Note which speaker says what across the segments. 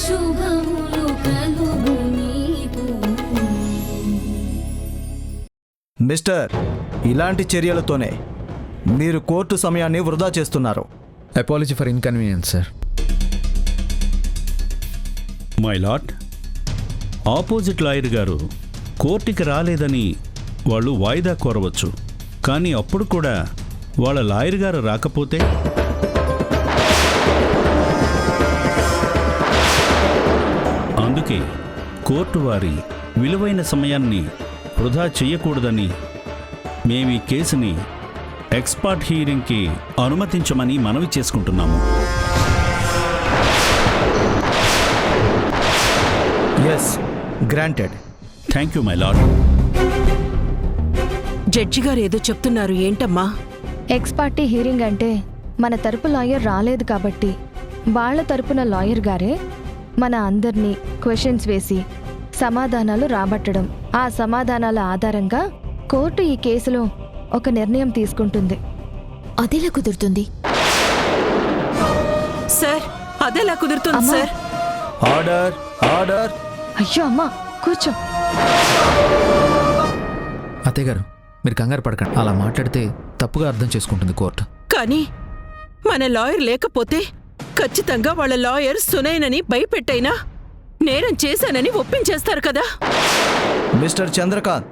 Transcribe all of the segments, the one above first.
Speaker 1: శుభములు కలుగు నీకు.
Speaker 2: మిస్టర్, ఇలాంటి చర్యలతోనే మీరు కోర్టు సమయాన్ని వృధా చేస్తున్నారు.
Speaker 3: Apology for inconvenience sir.
Speaker 4: My lord, opposite lawyer గారు కోర్టుకి రాలేదని వాళ్ళు వాయిదా కోరవచ్చు, కానీ అప్పుడు కూడా వాళ్ళ లాయర్ గారు రాకపోతే అందుకే కోర్టు వారి విలువైన సమయాన్ని వృధా చెయ్యకూడదని మేమీ కేసుని ఎక్స్పర్ట్ హీరింగ్కి అనుమతించమని మనవి చేసుకుంటున్నాము.
Speaker 2: Yes, granted.
Speaker 4: Thank you my lord.
Speaker 5: Judge గారు ఏదో చెప్తున్నారు, ఏంటమ్మా?
Speaker 6: ఎక్స్ పార్టీ హీరింగ్ అంటే మన తరపు లాయర్ రాలేదు కాబట్టి వాళ్ళ తరపున లాయర్ గారే మన అందరినీ క్వశ్చన్స్ వేసి సమాధానాలు రాబట్టడం, ఆ సమాధానాల ఆధారంగా కోర్టు ఈ కేసులో ఒక నిర్ణయం తీసుకుంటుంది.
Speaker 1: అదెలా కుదురుతుంది?
Speaker 5: సార్, అదెలా కుదురుతుంది
Speaker 6: అమ్మా.
Speaker 5: సార్?
Speaker 2: Order, order.
Speaker 6: అయ్యో అమ్మా, కూర్చో.
Speaker 3: అత్తయ్య గారు, మీరు కంగారు పడకండి. అలా మాట్లాడితే తప్పుగా అర్థం చేసుకుంటుంది కోర్టు.
Speaker 5: కానీ మన లాయర్ లేకపోతే ఖచ్చితంగా వాళ్ళ లాయర్ సునైనని భయపెట్టైనా నేరం చేశానని ఒప్పించేస్తారు కదా.
Speaker 2: Mister Chandrakant,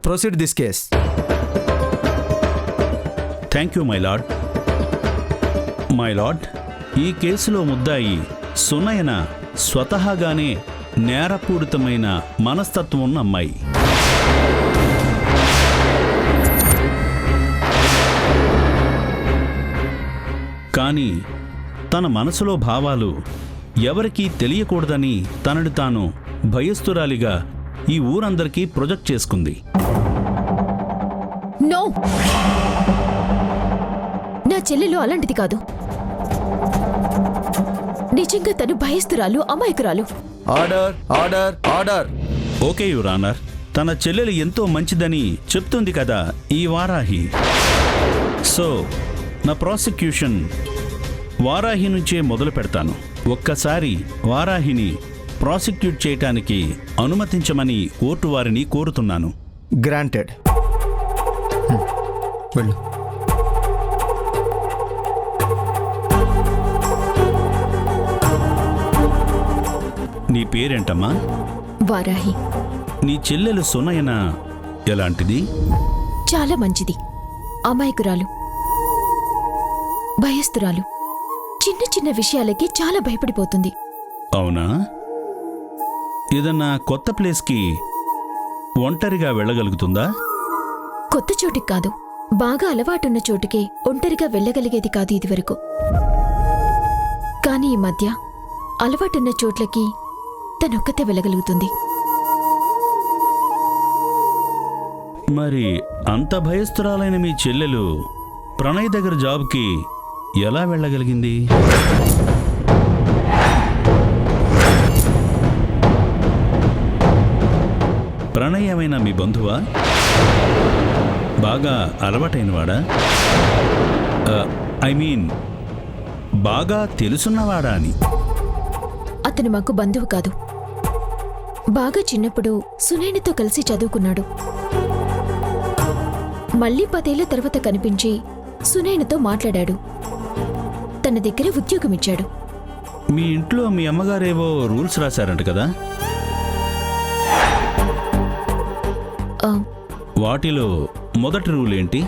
Speaker 2: proceed this case.
Speaker 4: Thank you my lord. My lord, ఈ కేసులో ముద్దాయి సునయన స్వతహాగానే నేరపూరితమైన మనస్తత్వం ఉన్న అమ్మాయి. కానీ తన మనసులో భావాలు ఎవరికీ తెలియకూడదని తనని తాను భయస్థురాలిగా ఈ ఊరందరికీ ప్రొజెక్ట్ చేసుకుంది.
Speaker 1: నో, నా చెల్లెలు అలాంటిది కాదు. నిజంగా తను భయస్తురాలు, అమాయకురాలు.
Speaker 2: Order, order, order.
Speaker 4: Okay your honour, తన చెల్లెలు ఎంతో మంచిదని చెప్తుంది కదా ఈ వారాహి. సో నా ప్రాసిక్యూషన్ వారాహి నుంచే మొదలు పెడతాను. ఒక్కసారి వారాహిని ప్రాసిక్యూట్ చేయటానికి అనుమతించమని కోర్టు వారిని కోరుతున్నాను.
Speaker 2: గ్రాంటెడ్.
Speaker 3: వెళ్ళు.
Speaker 4: నీ పేరేంటమ్మా?
Speaker 1: వారాహి.
Speaker 4: నీ చెల్లెలు సునయన ఎలాంటిది?
Speaker 1: చాలా మంచిది, అమాయకురాలు, భయస్తురాలు. చిన్న చిన్న విషయాలకి చాలా భయపడిపోతుంది.
Speaker 4: అవునా? ఏదన్నా కొత్త ప్లేస్కి ఒంటరిగా వెళ్ళగలుగుతుందా?
Speaker 1: కొత్త చోటికి కాదు, బాగా అలవాటున్న చోటుకే ఒంటరిగా వెళ్ళగలిగేది కాదు ఇదివరకు. కానీ ఈ మధ్య అలవాటున్న చోట్లకి తనొక్కతే వెళ్ళగలుగుతుంది.
Speaker 4: మరి అంత భయస్థురాలైన మీ చెల్లెలు ప్రణయ్ దగ్గర జాబ్కి ఎలా వెళ్ళగలిగింది? ప్రణయ్ ఏమైనా మీ బంధువా? బాగా అలవాటైనవాడా? ఐ మీన్ బాగా తెలుసున్నవాడా అని.
Speaker 1: అతను మాకు బంధువు కాదు. బాగా చిన్నప్పుడు సునైనతో కలిసి చదువుకున్నాడు. మళ్ళీ 10 ఏళ్ల తర్వాత కనిపించి సునైనతో మాట్లాడాడు. తన దగ్గర ఉద్యోగమిచ్చాడు.
Speaker 4: మీ ఇంట్లో మీ అమ్మగారేవో రూల్స్ రాశారంట కదా? వాటిలో మొదటి రూల్ ఏంటి?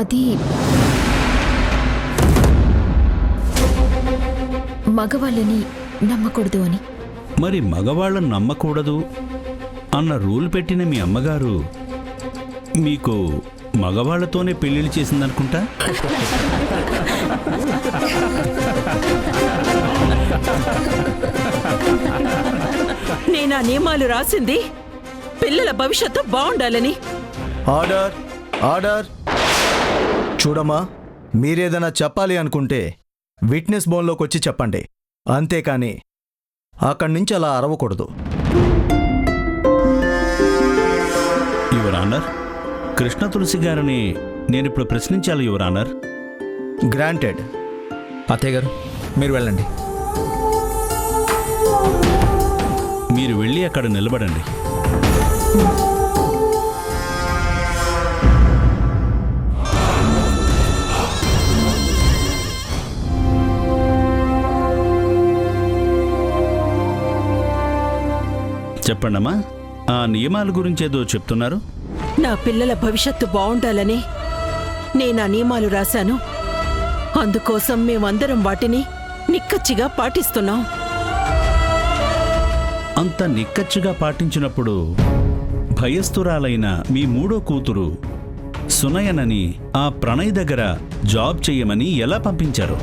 Speaker 1: అది మగవాళ్ళని నమ్మకూడదు అని.
Speaker 4: మరి మగవాళ్ళని నమ్మకూడదు అన్న రూల్ పెట్టిన మీ అమ్మగారు మీకు మగవాళ్లతోనే పెళ్లిళ్ళు చేసిందనుకుంటా.
Speaker 5: నేనా నియమాలు రాసింది పిల్లల భవిష్యత్తు బాగుండాలని.
Speaker 2: Order, order. చూడమ్మా, మీరేదైనా చెప్పాలి అనుకుంటే విట్నెస్ బోన్లోకి వచ్చి చెప్పండి, అంతేకాని అక్కడి నుంచి అలా అరవకూడదు.
Speaker 4: యువర్ ఆనర్, కృష్ణ తులసి గారిని నేనిప్పుడు ప్రశ్నించాలి యువర్ ఆనర్.
Speaker 2: గ్రాంటెడ్.
Speaker 3: అత్తయ్య గారు మీరు వెళ్ళండి.
Speaker 4: మీరు వెళ్ళి అక్కడ నిలబడండి. చెప్పండమ్మా, ఆ నియమాల గురించి ఏదో చెప్తున్నారు.
Speaker 5: నా పిల్లల భవిష్యత్తు బావుండాలని నేను ఆ నియమాలు రాశాను. అందుకోసం మేమందరం వాటిని నిక్కచ్చిగా పాటిస్తున్నాం.
Speaker 4: అంత నిక్కచ్చిగా పాటించినప్పుడు భయస్థురాలైన మీ మూడో కూతురు సునయనని ఆ ప్రణయ్ దగ్గర జాబ్ చెయ్యమని ఎలా పంపించారు?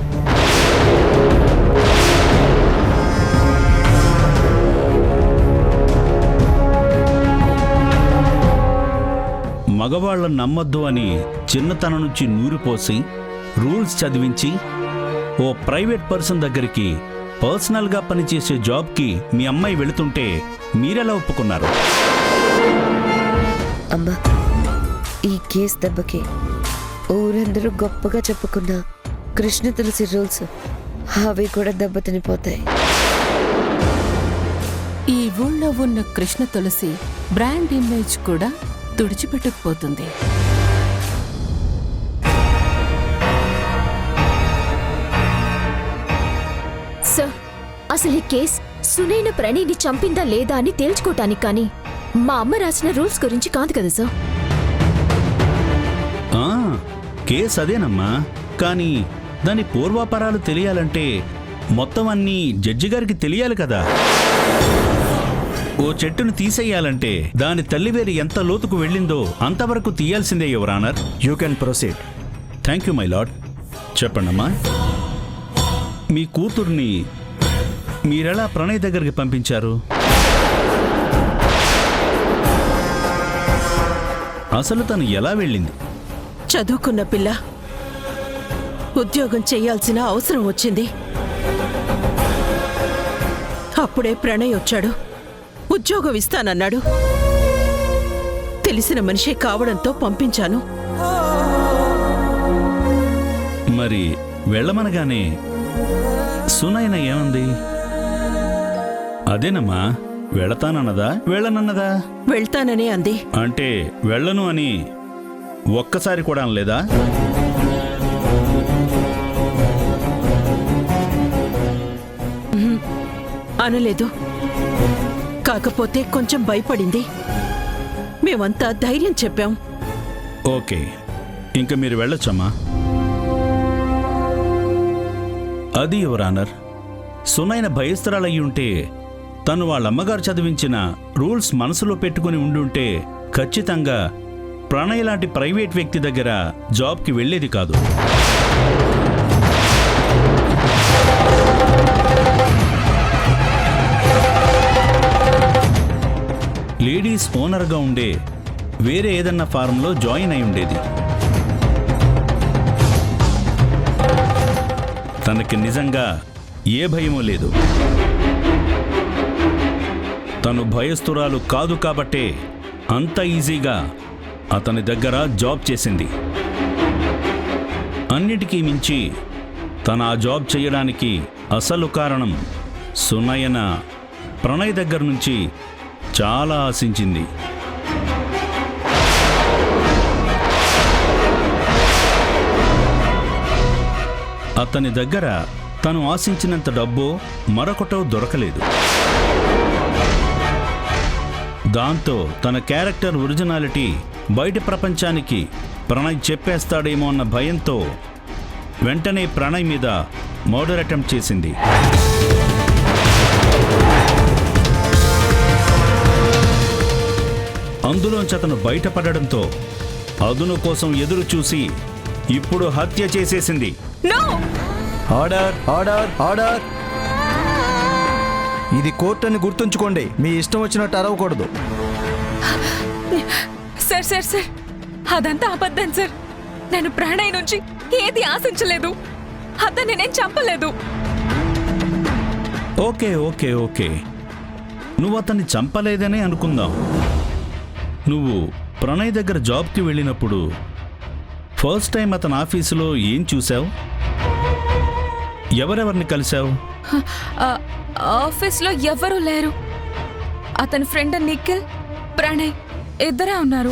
Speaker 4: మగవాళ్ళను నమ్మొద్దు అని చిన్నతనం నుంచి నూరిపోసి రూల్స్ చదివించి ఓ ప్రైవేట్ పర్సన్ దగ్గరికి పర్సనల్గా పనిచేసే జాబ్కి మీ అమ్మాయి వెళుతుంటే మీరెలా ఒప్పుకున్నారు?
Speaker 7: అమ్మా, ఈ కేసు దెబ్బకి ఊరందరూ గొప్పగా చెప్పుకున్న కృష్ణ తులసి రూల్స్ అవి కూడా దెబ్బతినిపోతాయి.
Speaker 8: ఈ ఊళ్ళో ఉన్న కృష్ణ తులసి బ్రాండ్ ఇమేజ్ కూడా తుడిచిపెట్టుకుపోతుంది.
Speaker 1: సార్, అసలు ఈ కేస్ సునైన ప్రణయ్ని చంపిందా లేదా అని తేల్చుకోవటానికి కానీ మా అమ్మ రాసిన రూల్స్ గురించి కాదు కదా సార్.
Speaker 4: కేసు అదేనమ్మా, కానీ దాని పూర్వాపరాలు తెలియాలంటే మొత్తం అన్నీ జడ్జి గారికి తెలియాలి కదా. ఓ చెట్టును తీసేయాలంటే దాని తల్లివేరు ఎంత లోతుకు వెళ్ళిందో అంతవరకు తీయాల్సిందే your honour.
Speaker 2: You can proceed.
Speaker 4: Thank you my lord. చెప్పండమ్మా, మీ కూతుర్ని మీరెలా ప్రణయ్ దగ్గరికి పంపించారు? అసలు తను ఎలా వెళ్ళింది?
Speaker 5: చదువుకున్న పిల్ల ఉద్యోగం చేయాల్సిన అవసరం వచ్చింది. అప్పుడే ప్రణయ్ వచ్చాడు, ఉద్యోగం ఇస్తానన్నాడు. తెలిసిన మనిషే కావడంతో పంపించాను.
Speaker 4: మరి వెళ్ళమనగానే సునయన ఏమంది? అదేనమ్మా, వెళతానన్నదా వెళ్ళనన్నదా?
Speaker 5: వెళ్తాననే అంది.
Speaker 4: అంటే వెళ్ళను అని ఒక్కసారి కూడా అనలేదా?
Speaker 5: అనలేదు. కాకపోతే కొంచెం భయపడింది. మేమంతా ధైర్యం చెప్పాం.
Speaker 4: ఓకే, ఇంక మీరు వెళ్ళొచ్చమ్మా. అది యువర్ ఆనర్, సునైన భయస్థరాలయ్యుంటే తను వాళ్ళమ్మగారు చదివించిన రూల్స్ మనసులో పెట్టుకుని ఉండుంటే ఖచ్చితంగా ప్రణయ్ లాంటి ప్రైవేట్ వ్యక్తి దగ్గర జాబ్కి వెళ్ళేది కాదు. లేడీస్ ఓనర్గా ఉండే వేరే ఏదన్నా ఫారంలో జాయిన్ అయి ఉండేది. తనకి నిజంగా ఏ భయమూ లేదు. తను భయస్థురాలు కాదు కాబట్టే అంత ఈజీగా అతని దగ్గర జాబ్ చేసింది. అన్నిటికీ మించి తన ఆ జాబ్ చేయడానికి అసలు కారణం సునయన ప్రణయ్ దగ్గర నుంచి చాలా ఆశించింది. అతని దగ్గర తను ఆశించినంత డబ్బో మరొకటో దొరకలేదు. దాంతో తన క్యారెక్టర్ ఒరిజినాలిటీ బయట ప్రపంచానికి ప్రణయ్ చెప్పేస్తాడేమో అన్న భయంతో వెంటనే ప్రణయ్ మీద మర్డర్ అటెంప్ట్ చేసింది. అందులోంచి అతను బయటపడడంతో అదును కోసం ఎదురు చూసి ఇప్పుడు హత్య చేసేసింది.
Speaker 2: Order, order, order. ఇది కోర్టు అని గుర్తుంచుకోండి. మీ ఇష్టం వచ్చినట్టు అరవకూడదు.
Speaker 9: సార్ సార్ సార్, అదంతా అబద్ధం సార్. నేను ప్రణయ్ నుంచి ఏది ఆశించలేదు. అతన్ని నేను చంపలేదు.
Speaker 4: ఓకే ఓకే ఓకే, నువ్వు అతన్ని చంపలేదనే అనుకుందాం. నువ్వు ప్రణయ్ దగ్గర జాబ్కి వెళ్ళినప్పుడు ఫస్ట్ టైం అతని ఆఫీసులో ఏం చూసావు? ఎవరెవరిని కలిశావు?
Speaker 9: ఆఫీస్లో ఎవ్వరూ లేరు. అతని ఫ్రెండ్ నిఖిల్, ప్రణయ్ ఇద్దరే ఉన్నారు.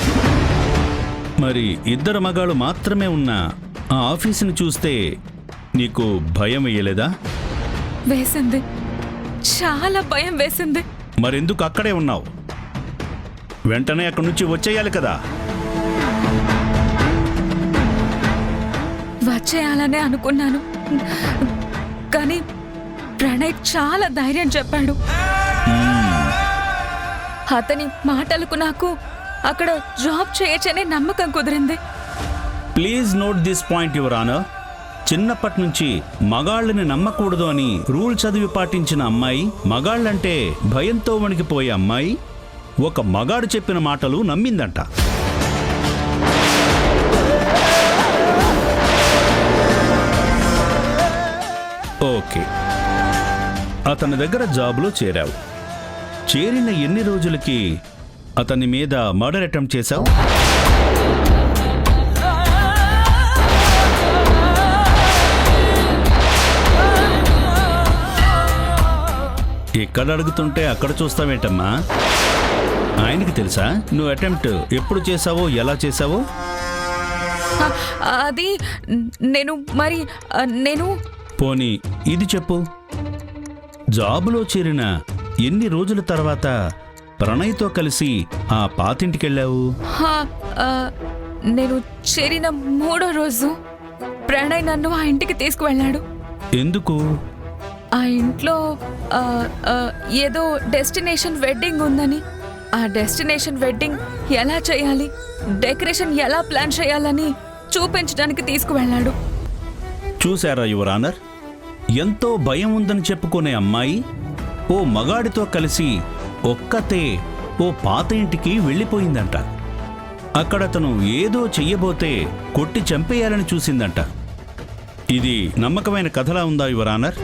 Speaker 4: మరి ఇద్దరు మగాళ్ళు మాత్రమే ఉన్న ఆ ఆఫీసుని చూస్తే నీకు భయం వేయలేదా?
Speaker 9: వేసింది, చాలా భయం వేసింది.
Speaker 4: మరెందుకు అక్కడే ఉన్నావు? వెంటనే అక్కడి నుంచి వచ్చేయాలి కదా.
Speaker 9: వచ్చేయాలనే అనుకున్నాను, కానీ ప్రణయ్ చాలా ధైర్యం చెప్పాడు. అతని మాటలకు నాకు అక్కడ జాబ్ చేయొచ్చనే నమ్మకం కుదిరింది.
Speaker 4: Please note this point your honour. చిన్నప్పటి నుంచి మగాళ్ళని నమ్మకూడదు అని రూల్ చదివి పాటించిన అమ్మాయి, మగాళ్ళంటే భయంతో వణికిపోయే అమ్మాయి ఒక మగాడు చెప్పిన మాటలు నమ్మిందంట. ఓకే, అతని దగ్గర జాబ్లో చేరావు. చేరిన ఎన్ని రోజులకి అతని మీద మర్డర్ అటెంప్ట్ చేశావు? ఇక్కడ అడుగుతుంటే అక్కడ చూస్తావేంటమ్మా? ఆయనకి తెలుసా నువ్వు అటెంప్ట్ ఎప్పుడు చేసావో, ఎలా చేసావో?
Speaker 9: అది నేను
Speaker 4: పోనీ ఇది చెప్పు, జాబులో చేరిన ఎన్ని రోజుల తర్వాత ప్రణయ్తో కలిసి ఆ పాతింటికెళ్ళావు?
Speaker 9: నేను చేరిన 3వ రోజు ప్రణయ్ నన్ను ఆ ఇంటికి తీసుకువెళ్ళాడు.
Speaker 4: ఎందుకు?
Speaker 9: ఆ ఇంట్లో ఏదో డెస్టినేషన్ వెడ్డింగ్ ఉందని, ఆ డెస్టినేషన్ వెడ్డింగ్ ఎలా చేయాలి, డెకరేషన్ ఎలా ప్లాన్ చేయాలని చూపించడానికి తీసుకువెళ్ళాడు.
Speaker 4: చూశారా యువర్ ఆనర్, ఎంతో భయం ఉందని చెప్పుకునే అమ్మాయి ఓ మగాడితో కలిసి ఒక్కతే ఓ పాత ఇంటికి వెళ్ళిపోయిందంట. అక్కడతను ఏదో చెయ్యబోతే కొట్టి చంపేయాలని చూసిందంట. ఇది నమ్మకమైన కథలా ఉందా యువర్ ఆనర్?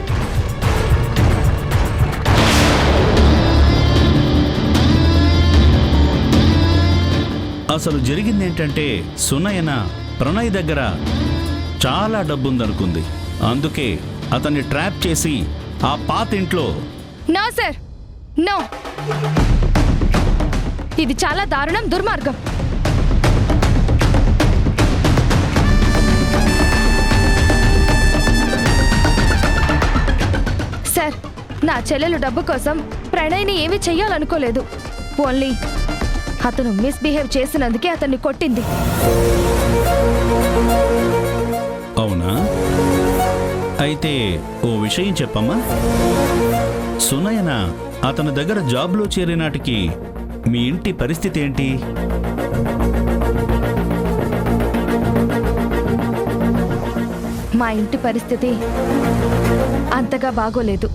Speaker 4: అసలు జరిగిందేంటంటే, సునయన ప్రణయ్ దగ్గర చాలా డబ్బుందనుకుంది. అందుకే అతన్ని ట్రాప్ చేసి ఆ పాత ఇంట్లో...
Speaker 6: నో సార్, నో, ఇది చాలా దారుణం, దుర్మార్గం. సార్, నా చెల్లెలు డబ్బు కోసం ప్రణయ్ని ఏమీ చెయ్యాలనుకోలేదు. ఓన్లీ అతను మిస్బిహేవ్ చేసినందుకే అతన్ని కొట్టింది.
Speaker 4: అవునా? అయితే ఓ విషయం చెప్పమ్మా, సునయన అతని దగ్గర జాబ్లో చేరినాటికి మీ ఇంటి పరిస్థితి ఏంటి?
Speaker 6: మా ఇంటి పరిస్థితి అంతగా బాగోలేదు.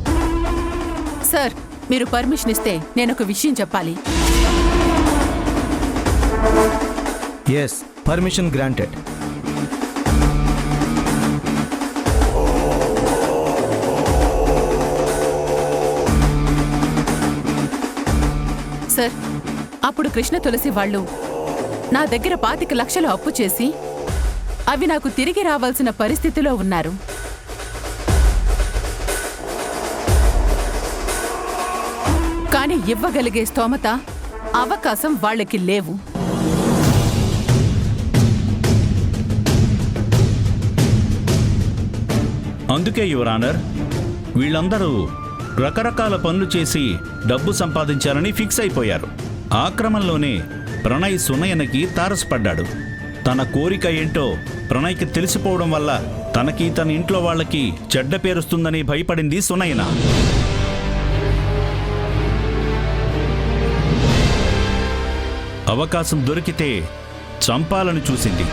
Speaker 8: సార్, మీరు పర్మిషన్ ఇస్తే నేను ఒక విషయం చెప్పాలి.
Speaker 2: Yes, permission granted.
Speaker 8: సార్, అప్పుడు కృష్ణ తులసి వాళ్ళు నా దగ్గర 25 లక్షలు అప్పు చేసి అవి నాకు తిరిగి రావాల్సిన పరిస్థితిలో ఉన్నారు. కానీ ఇవ్వగలిగే స్తోమత, అవకాశం వాళ్ళకి లేవు.
Speaker 4: అందుకే యువర్ ఆనర్, వీళ్ళందరూ రకరకాల పనులు చేసి డబ్బు సంపాదించాలని ఫిక్స్ అయిపోయారు. ఆ క్రమంలోనే ప్రణయ్ సునయనకి తారసపడ్డాడు. తన కోరిక ఏంటో ప్రణయ్కి తెలిసిపోవడం వల్ల తనకి తన ఇంట్లో వాళ్ళకి చెడ్డ పేరుస్తుందని భయపడింది సునయన. అవకాశం దొరికితే చంపాలని చూసింది.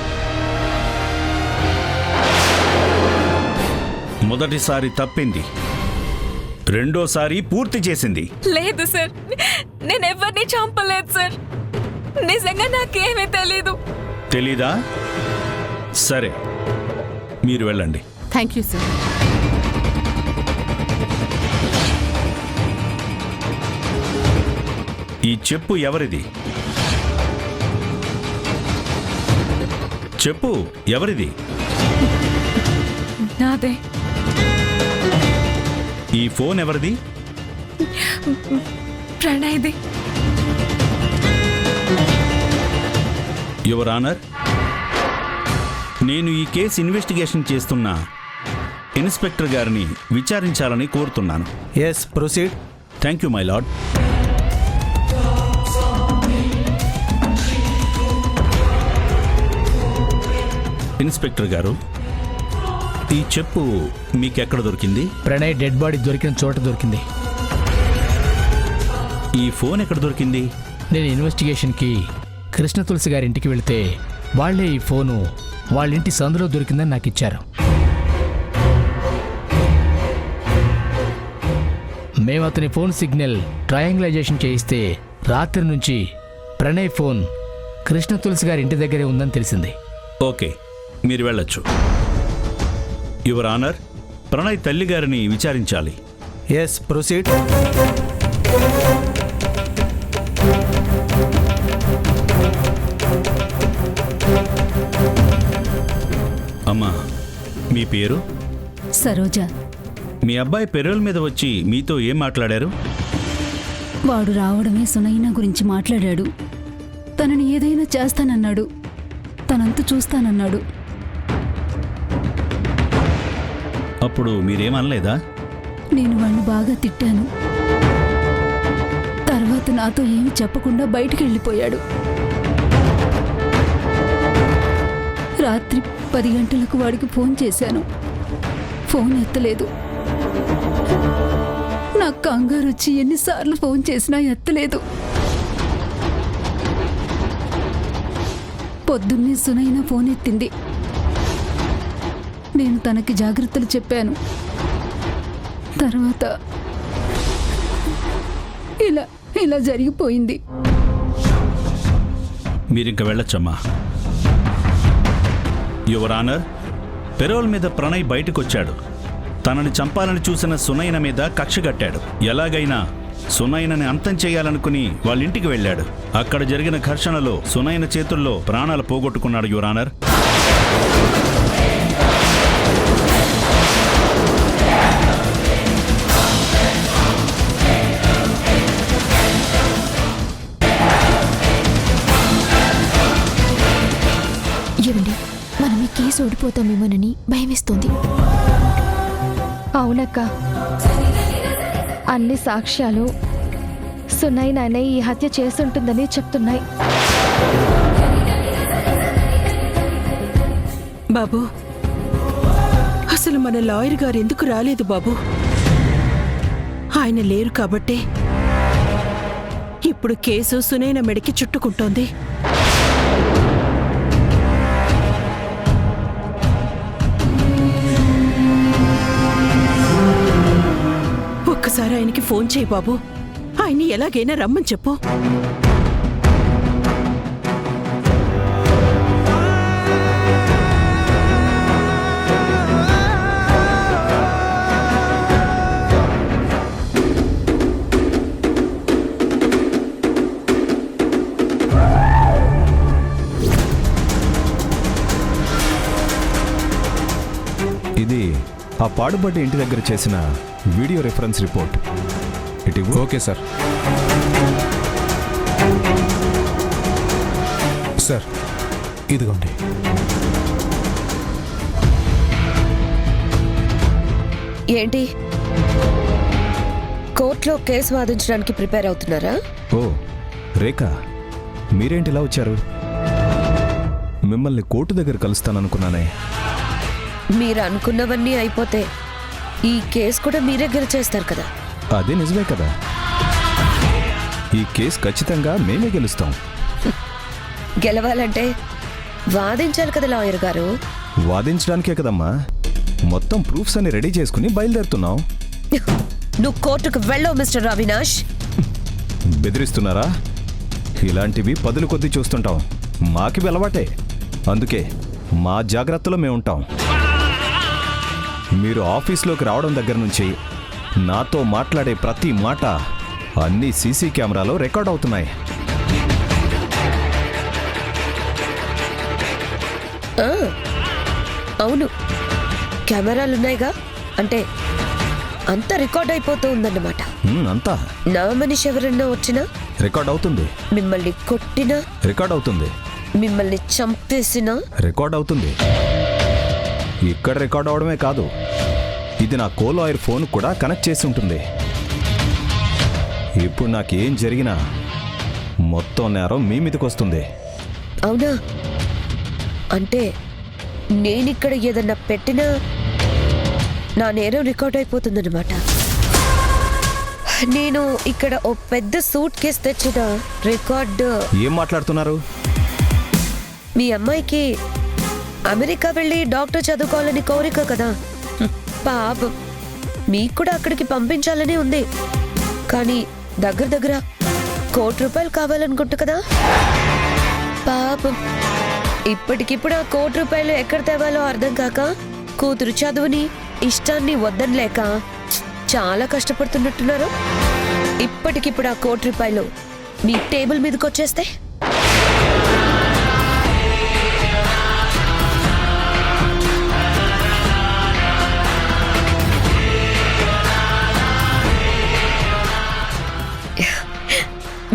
Speaker 4: మొదటిసారి తప్పింది, రెండోసారి పూర్తి చేసింది.
Speaker 9: లేదు సార్, నేనెవ్వరిని చంపలేదు సార్. నిజంగా నాకేమీ తెలీదు.
Speaker 4: తెలీదా? సరే, మీరు వెళ్ళండి.
Speaker 8: Thank you sir.
Speaker 4: ఈ చెప్పు ఎవరిది? చెప్పు ఎవరిది?
Speaker 9: నాదే.
Speaker 4: ఈ ఫోన్ ఎవరిది?
Speaker 9: ప్రణయ్ది.
Speaker 4: యువర్ ఆనర్, నేను ఈ కేసు ఇన్వెస్టిగేషన్ చేస్తున్న ఇన్స్పెక్టర్ గారిని విచారించాలని కోరుతున్నాను.
Speaker 2: Yes, proceed.
Speaker 4: Thank you my lord. Inspector గారు, ఈ చెప్పు మీకెక్కడ దొరికింది?
Speaker 3: ప్రణయ్ డెడ్ బాడీ దొరికిన చోట దొరికింది.
Speaker 4: ఈ ఫోన్ ఎక్కడ దొరికింది?
Speaker 3: నేను ఇన్వెస్టిగేషన్కి కృష్ణ తులసి గారి ఇంటికి వెళితే వాళ్లే ఈ ఫోను వాళ్ళ ఇంటి సందులో దొరికిందని నాకు ఇచ్చారు. మేము అతని ఫోన్ సిగ్నల్ ట్రయాంగులైజేషన్ చేయిస్తే రాత్రి నుంచి ప్రణయ్ ఫోన్ కృష్ణ తులసి గారి ఇంటి దగ్గరే ఉందని తెలిసింది.
Speaker 4: ఓకే, మీరు వెళ్ళొచ్చు. యువర్ ఆనర్, ప్రణయ్ తల్లి గారిని విచారించాలి.
Speaker 2: Yes, proceed.
Speaker 4: అమ్మా, మీ పేరు?
Speaker 10: సరోజ.
Speaker 4: మీ అబ్బాయి పెరోల్ మీద వచ్చి మీతో ఏం మాట్లాడారు?
Speaker 10: వాడు రావడమే సునైన గురించి మాట్లాడాడు. తనని ఏదైనా చేస్తానన్నాడు, తనంతు చూస్తానన్నాడు.
Speaker 4: అప్పుడు మీరేమనలేదా?
Speaker 10: నేను వాణ్ణి బాగా తిట్టాను. తర్వాత నాతో ఏమి చెప్పకుండా బయటికి వెళ్ళిపోయాడు. రాత్రి 10 గంటలకు వాడికి ఫోన్ చేశాను. ఫోన్ ఎత్తలేదు. నాకు కంగారు వచ్చి ఎన్నిసార్లు ఫోన్ చేసినా ఎత్తలేదు. పొద్దున్నే సునైన ఫోన్ ఎత్తింది. నేను తనకి జాగ్రత్తలు చెప్పాను. తర్వాత ఇలా జరిగిపోయింది.
Speaker 4: మీరింక వెళ్ళొచ్చమ్మా. యువర్ ఆనర్, పెరోల్ మీద ప్రణయ్ బయటకొచ్చాడు. తనని చంపాలని చూసిన సునైన మీద కక్ష కట్టాడు. ఎలాగైనా సునైనని అంతం చేయాలనుకుని వాళ్ళ ఇంటికి వెళ్ళాడు. అక్కడ జరిగిన ఘర్షణలో సునైన చేతుల్లో ప్రాణాలు పోగొట్టుకున్నాడు. Your honour.
Speaker 1: ఏమండి, మనం ఈ కేసు ఓడిపోతామేమోనని భయమేస్తోంది.
Speaker 6: అవునక్క, అన్ని సాక్ష్యాలు సునైన ఈ హత్య చేసుంటుందని చెప్తున్నాయి.
Speaker 5: బాబు, అసలు మన లాయర్ గారు ఎందుకు రాలేదు బాబు? ఆయన లేరు కాబట్టే ఇప్పుడు కేసు సునైన మెడకి చుట్టుకుంటోంది. ఒక్కసారి ఆయనకి ఫోన్ చేయి బాబు. ఆయన్ని ఎలాగైనా రమ్మని చెప్పు.
Speaker 2: ఇది ఆ పాడుబడ్డ ఇంటి దగ్గర చేసిన వీడియో రిఫరెన్స్ రిపోర్ట్. ఇటు ఇవ్వు.
Speaker 11: Okay sir. సార్, ఇదిగోండి.
Speaker 7: ఏంటి, కోర్టులో కేసు వాదించడానికి ప్రిపేర్ అవుతున్నారా?
Speaker 2: ఓ రేఖ, మీరేంటి ఇలా వచ్చారు? మిమ్మల్ని కోర్టు దగ్గర కలుస్తాననుకున్నానే.
Speaker 7: మీరు అనుకున్నవన్నీ అయిపోతే ఈ కేసు కూడా మీరే గెలిచేస్తారు కదా.
Speaker 2: అదే నిజమే కదా. ఈ కేసు ఖచ్చితంగా మేమే గెలుస్తాం.
Speaker 7: గెలవాలంటే వాదించాలి కదా లాయర్ గారు.
Speaker 2: వాదించడానికే కదమ్మా మొత్తం ప్రూఫ్స్ అన్ని రెడీ చేసుకుని బయలుదేరుతున్నాం.
Speaker 7: నువ్వు కోర్టుకు వెళ్ళవు మిస్టర్ అవినాష్.
Speaker 2: బెదిరిస్తున్నారా? ఇలాంటివి పదులు కొద్దీ చూస్తుంటాం. మాకి అలవాటే. అందుకే మా జాగ్రత్తలో మేముంటాం. మీరు ఆఫీస్లోకి రావడం దగ్గర నుంచి నాతో మాట్లాడే ప్రతి మాట అన్నీ సీసీ కెమెరాలో రికార్డ్ అవుతున్నాయి.
Speaker 7: అవును, కెమెరాలున్నాయిగా. అంటే అంతా రికార్డ్ అయిపోతూ ఉందన్నమాట.
Speaker 2: అంతా
Speaker 7: నా మనిషి ఎవరన్నా వచ్చినా,
Speaker 2: రికార్డ్ అవుతుంది,
Speaker 7: మిమ్మల్ని కొట్టినా,
Speaker 2: రికార్డ్ అవుతుంది,
Speaker 7: మిమ్మల్ని చంపేసినా
Speaker 2: రికార్డ్ అవుతుంది. ఇక్కడ రికార్డ్ అవడమే కాదు, ఇది నా కోలాయర్ ఫోన్ కూడా కనెక్ట్ చేసి ఉంటుంది. ఇప్పుడు నాకేం జరిగినా మొత్తం నేరం మీ మీదకి వస్తుంది.
Speaker 7: అవునా? అంటే నేనిక్కడ ఏదన్నా పెట్టినా నా నేరం రికార్డ్ అయిపోతుందన్నమాట. నేను ఇక్కడ ఓ పెద్ద సూట్ కేసు తెచ్చిన రికార్డు.
Speaker 2: ఏం మాట్లాడుతున్నారు?
Speaker 7: మీ అమ్మాయికి అమెరికా వెళ్ళి డాక్టర్ చదువుకోవాలని కోరిక కదా. పాపం మీకు కూడా అక్కడికి పంపించాలని ఉంది. కానీ దగ్గర దగ్గర ₹1,00,00,000 కావాలనుకుంటు కదా. పాపం ఇప్పటికిప్పుడు ఆ ₹1,00,00,000 ఎక్కడ తేవాలో అర్థం కాక, కూతురు చదువుని ఇష్టాన్ని వద్దనలేక చాలా కష్టపడుతున్నట్టున్నారు. ఇప్పటికిప్పుడు ఆ ₹1,00,00,000 మీ టేబుల్ మీదకి వచ్చేస్తే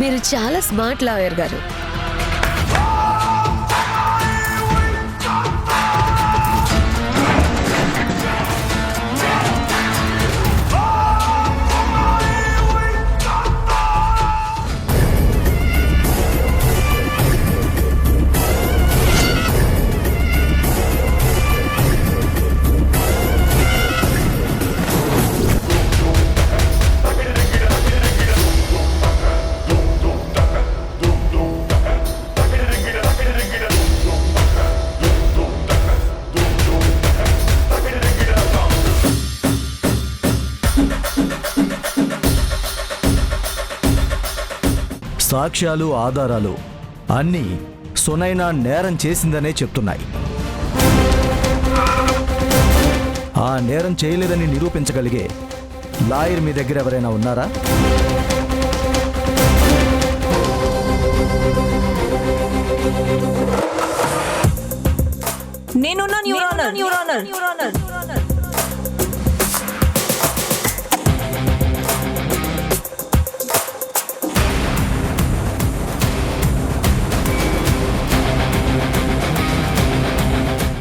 Speaker 7: మీరు చాలా స్మార్ట్ లాయర్ గారు.
Speaker 12: సాక్ష్యాలు, ఆధారాలు అన్నీ సునైనా నేరం చేసిందనే చెప్తున్నాయి. ఆ నేరం చేయలేదని నిరూపించగలిగే లాయర్ మీ దగ్గర ఎవరైనా ఉన్నారా?
Speaker 9: నేనున్నాను యువర్ ఆనర్.